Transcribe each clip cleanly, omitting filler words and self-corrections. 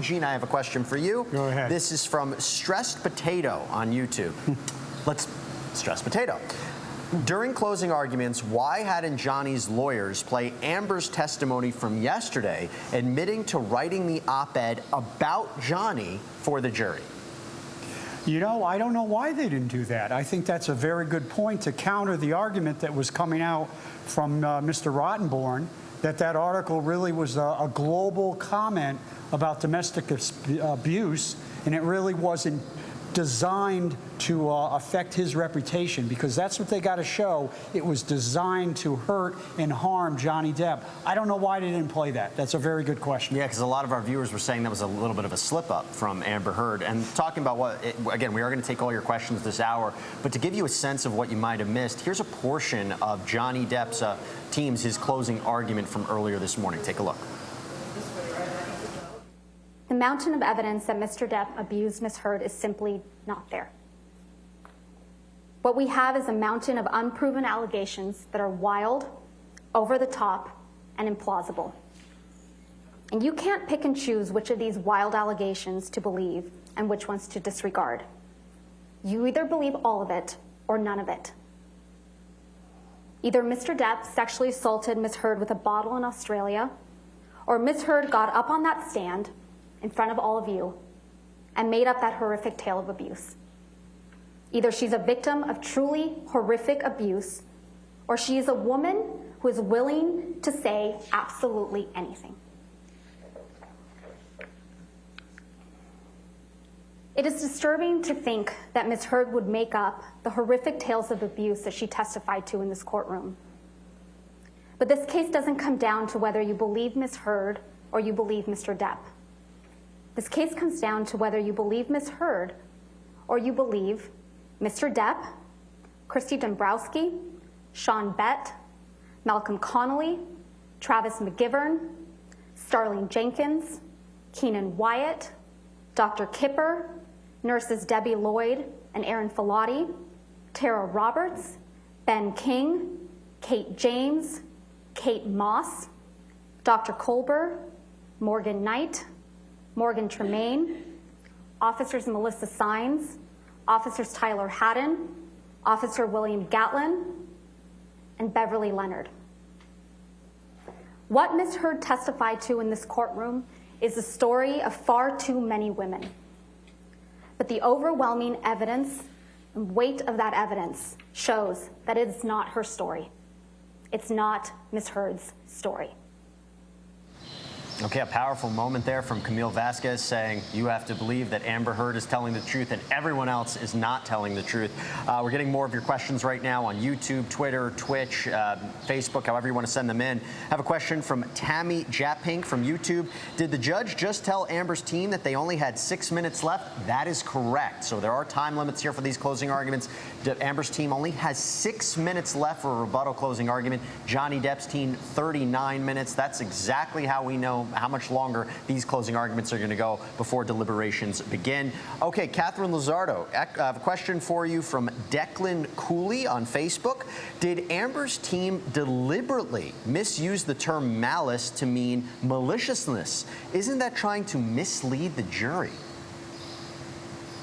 Gene, I have a question for you. Go ahead. This is from Stressed Potato on YouTube. Let's Stressed Potato. During closing arguments, why hadn't Johnny's lawyers play Amber's testimony from yesterday, admitting to writing the op-ed about Johnny for the jury? You know, I don't know why they didn't do that. I think that's a very good point to counter the argument that was coming out from Mr. Rottenborn, that article really was a global comment about domestic abuse, and it really wasn't designed to affect his reputation, because that's what they got to show. It was designed to hurt and harm Johnny Depp. I don't know why they didn't play that. That's a very good question. Yeah, because a lot of our viewers were saying that was a little bit of a slip-up from Amber Heard. And talking about again, we are going to take all your questions this hour, but to give you a sense of what you might have missed, here's a portion of Johnny Depp's his closing argument from earlier this morning. Take a look. The mountain of evidence that Mr. Depp abused Ms. Heard is simply not there. What we have is a mountain of unproven allegations that are wild, over the top, and implausible. And you can't pick and choose which of these wild allegations to believe and which ones to disregard. You either believe all of it or none of it. Either Mr. Depp sexually assaulted Ms. Heard with a bottle in Australia, or Ms. Heard got up on that stand in front of all of you and made up that horrific tale of abuse. Either she's a victim of truly horrific abuse, or she is a woman who is willing to say absolutely anything. It is disturbing to think that Ms. Heard would make up the horrific tales of abuse that she testified to in this courtroom. But this case doesn't come down to whether you believe Ms. Heard or you believe Mr. Depp. This case comes down to whether you believe Ms. Heard or you believe Mr. Depp, Christy Dombrowski, Sean Bett, Malcolm Connolly, Travis McGivern, Starling Jenkins, Keenan Wyatt, Dr. Kipper, nurses Debbie Lloyd and Aaron Filati, Tara Roberts, Ben King, Kate James, Kate Moss, Dr. Colber, Morgan Knight, Morgan Tremaine, Officers Melissa Sines, Officers Tyler Haddon, Officer William Gatlin, and Beverly Leonard. What Ms. Heard testified to in this courtroom is the story of far too many women. But the overwhelming evidence and weight of that evidence shows that it's not her story. It's not Ms. Heard's story. Okay, a powerful moment there from Camille Vasquez saying you have to believe that Amber Heard is telling the truth and everyone else is not telling the truth. We're getting more of your questions right now on YouTube, Twitter, Twitch, Facebook, however you want to send them in. I have a question from Tammy Japink from YouTube. Did the judge just tell Amber's team that they only had 6 minutes left? That is correct. So there are time limits here for these closing arguments. Amber's team only has 6 minutes left for a rebuttal closing argument. Johnny Depp's team, 39 minutes. That's exactly how we know how much longer these closing arguments are going to go before deliberations begin. Okay, Catherine Luzardo, I have a question for you from Declan Cooley on Facebook. Did Amber's team deliberately misuse the term malice to mean maliciousness? Isn't that trying to mislead the jury?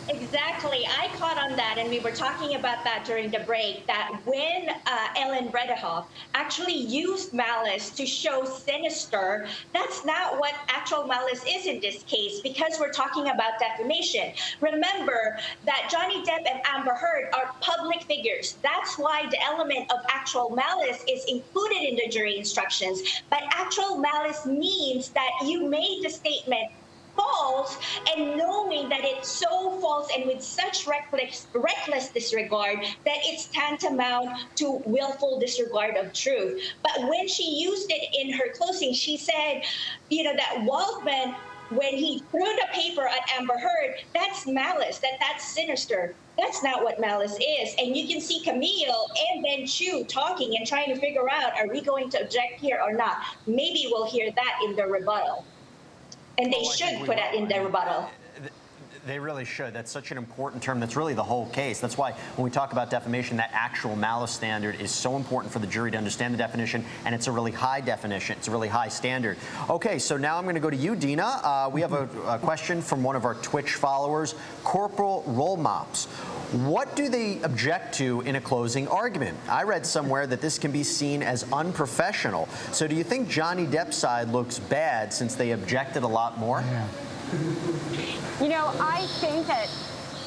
Exactly. I caught on that, and we were talking about that during the break, that when Ellen Redehoff actually used malice to show sinister, that's not what actual malice is in this case, because we're talking about defamation. Remember that Johnny Depp and Amber Heard are public figures. That's why the element of actual malice is included in the jury instructions. But actual malice means that you made the statement false, and knowing that it's so false and with such reckless disregard that it's tantamount to willful disregard of truth. But when she used it in her closing, she said, you know, that Waldman, when he threw the paper at Amber Heard, that's malice, that's sinister. That's not what malice is. And you can see Camille and Ben Chu talking and trying to figure out, are we going to object here or not? Maybe we'll hear that in the rebuttal. And they should put that in their rebuttal. They really should. That's such an important term. That's really the whole case. That's why when we talk about defamation, that actual malice standard is so important for the jury to understand the definition, and it's a really high definition. It's a really high standard. Okay, so now I'm going to go to you, Dina. We have a question from one of our Twitch followers, Corporal Roll Mops. What do they object to in a closing argument? I read somewhere that this can be seen as unprofessional. So do you think Johnny Depp's side looks bad since they objected a lot more? Yeah. You know, I think that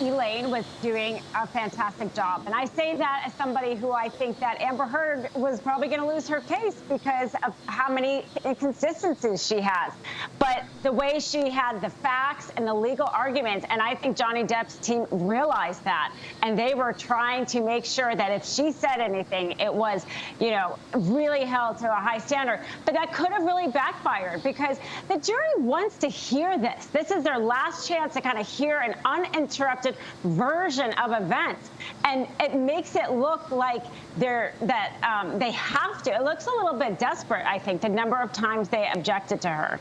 Elaine was doing a fantastic job. And I say that as somebody who I think that Amber Heard was probably going to lose her case because of how many inconsistencies she has. But the way she had the facts and the legal arguments, and I think Johnny Depp's team realized that. And they were trying to make sure that if she said anything, it was, you know, really held to a high standard. But that could have really backfired because the jury wants to hear this. This is their last chance to kind of hear an uninterrupted version of events, and it makes it look like they have to. It looks a little bit desperate, I think, the number of times they objected to her.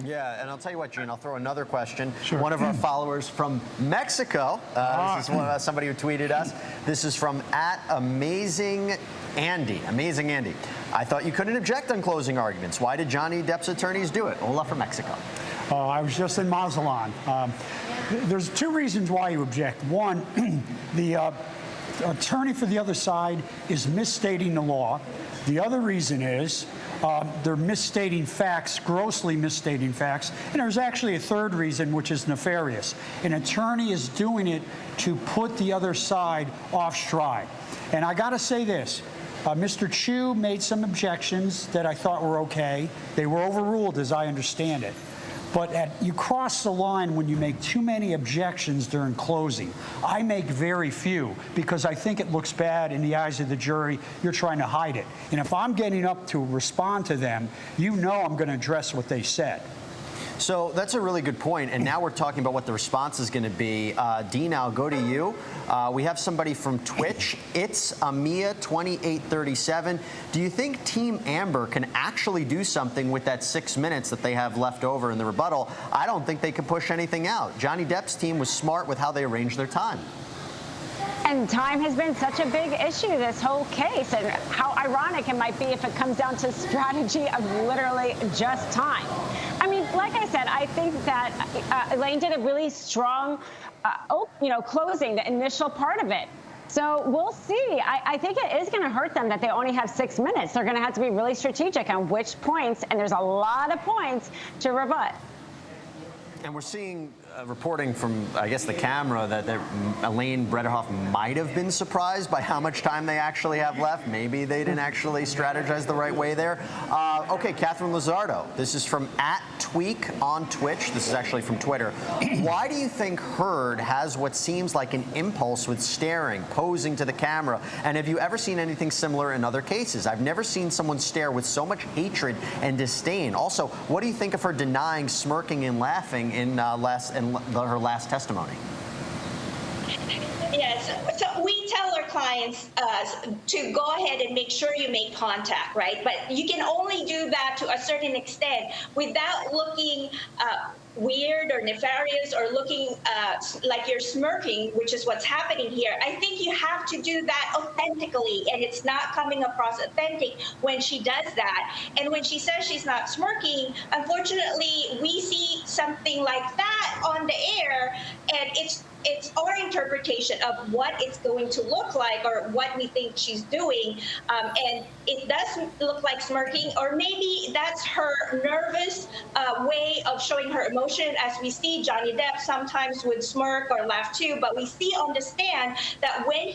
Yeah, and I'll tell you what, Gene, I'll throw another question. Sure. One of our followers from Mexico, this is somebody who tweeted us. This is from @AmazingAndy. Amazing Andy. I thought you couldn't object on closing arguments. Why did Johnny Depp's attorneys do it? Ola from Mexico. I was just in Mazatlan. There's two reasons why you object. One, the attorney for the other side is misstating the law. The other reason is they're misstating facts, grossly misstating facts. And there's actually a third reason, which is nefarious. An attorney is doing it to put the other side off stride. And I got to say this. Mr. Chu made some objections that I thought were okay. They were overruled, as I understand it. But you cross the line when you make too many objections during closing. I make very few because I think it looks bad in the eyes of the jury. You're trying to hide it. And if I'm getting up to respond to them, you know I'm going to address what they said. So that's a really good point, and now we're talking about what the response is going to be. Dean, I'll go to you. We have somebody from Twitch. It's Amia2837. Do you think Team Amber can actually do something with that 6 minutes that they have left over in the rebuttal? I don't think they can push anything out. Johnny Depp's team was smart with how they arranged their time. And time has been such a big issue this whole case, and how ironic it might be if it comes down to strategy of literally just time. I mean, like I said, I think that Elaine did a really strong, closing, the initial part of it. So we'll see. I think it is going to hurt them that they only have 6 minutes. They're going to have to be really strategic on which points, and there's a lot of points to rebut. And we're seeing reporting from, I guess, the camera that Elaine Bredehoff might have been surprised by how much time they actually have left. Maybe they didn't actually strategize the right way there. Okay, Catherine Lizardo. This is from @Tweak on Twitch. This is actually from Twitter. Why do you think Heard has what seems like an impulse with staring, posing to the camera? And have you ever seen anything similar in other cases? I've never seen someone stare with so much hatred and disdain. Also, what do you think of her denying smirking and laughing in her last testimony? Yes, so we tell our clients to go ahead and make sure you make contact, right? But you can only do that to a certain extent without looking weird or nefarious or looking like you're smirking, which is what's happening here. I think you have to do that authentically, and it's not coming across authentic when she does that. And when she says she's not smirking, unfortunately, we see something like that on the air, and it's our interpretation of what it's going to look like or what we think she's doing. And it does look like smirking, or maybe that's her nervous way of showing her emotion. As we see, Johnny Depp sometimes would smirk or laugh too, but we see on the stand that when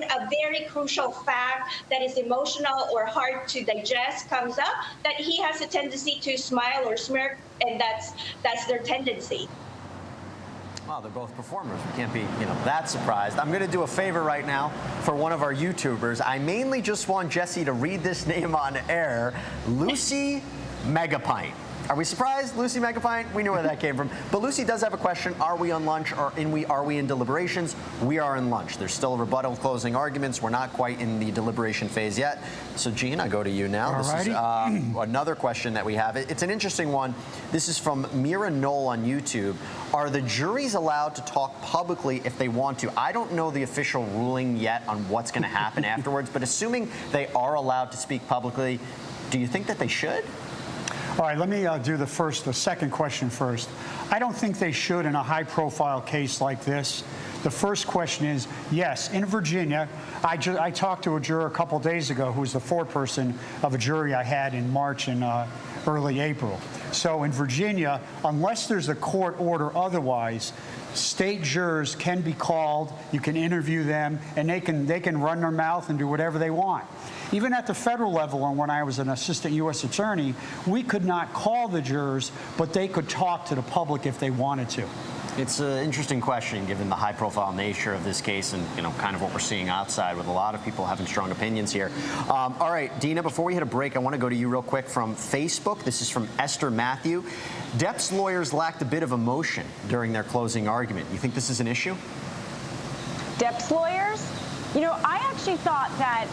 a very crucial fact that is emotional or hard to digest comes up, that he has a tendency to smile or smirk, and that's their tendency. Well, they're both performers. We can't be, that surprised. I'm going to do a favor right now for one of our YouTubers. I mainly just want Jesse to read this name on air, Lucy Megapint. Are we surprised? Lucy Megapint, we knew where that came from. But Lucy does have a question. Are we on lunch or are we in deliberations? We are in lunch. There's still a rebuttal closing arguments. We're not quite in the deliberation phase yet. So, Gene, I go to you now. This is another question that we have. It's an interesting one. This is from Mira Knoll on YouTube. Are the juries allowed to talk publicly if they want to? I don't know the official ruling yet on what's going to happen afterwards, but assuming they are allowed to speak publicly, do you think that they should? All right, let me do the second question first. I don't think they should in a high-profile case like this. The first question is, yes, in Virginia, I talked to a juror a couple days ago who was the foreperson of a jury I had in March and early April. So in Virginia, unless there's a court order otherwise, state jurors can be called, you can interview them, and they can run their mouth and do whatever they want. Even at the federal level, and when I was an assistant U.S. attorney, we could not call the jurors, but they could talk to the public if they wanted to. It's an interesting question, given the high-profile nature of this case and, kind of what we're seeing outside with a lot of people having strong opinions here. All right, Dina, before we hit a break, I want to go to you real quick from Facebook. This is from Esther Matthew. Depp's lawyers lacked a bit of emotion during their closing argument. You think this is an issue? Depp's lawyers? I actually thought that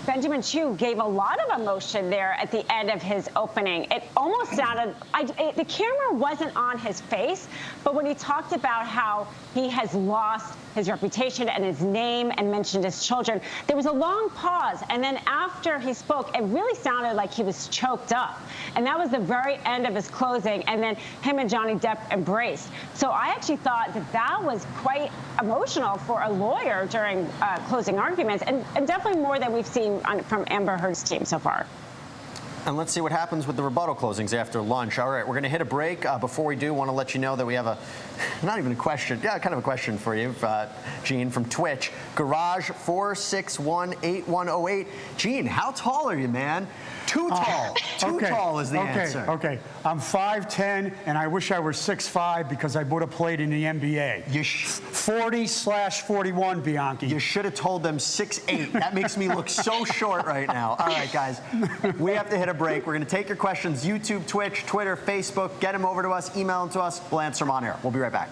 Benjamin Chew gave a lot of emotion there at the end of his opening. It almost sounded, the camera wasn't on his face, but when he talked about how he has lost his reputation and his name and mentioned his children, there was a long pause. And then after he spoke, it really sounded like he was choked up. And that was the very end of his closing. And then him and Johnny Depp embraced. So I actually thought that was quite emotional for a lawyer during closing arguments, and definitely more than we've seen from Amber Heard's team so far. And let's see what happens with the rebuttal closings after lunch. All right, we're going to hit a break. Before we do, I want to let you know that we have not even a question, kind of a question for you, Gene, from Twitch. Garage 4618108. Gene, how tall are you, man? Too tall. Too tall is the answer. Okay. I'm 5'10", and I wish I were 6'5", because I would have played in the NBA. 40/41, Bianchi. You should have told them 6'8". That makes me look so short right now. All right, guys, we have to hit a break. We're going to take your questions, YouTube, Twitch, Twitter, Facebook. Get them over to us, email them to us. We'll answer them on air. We'll be right back.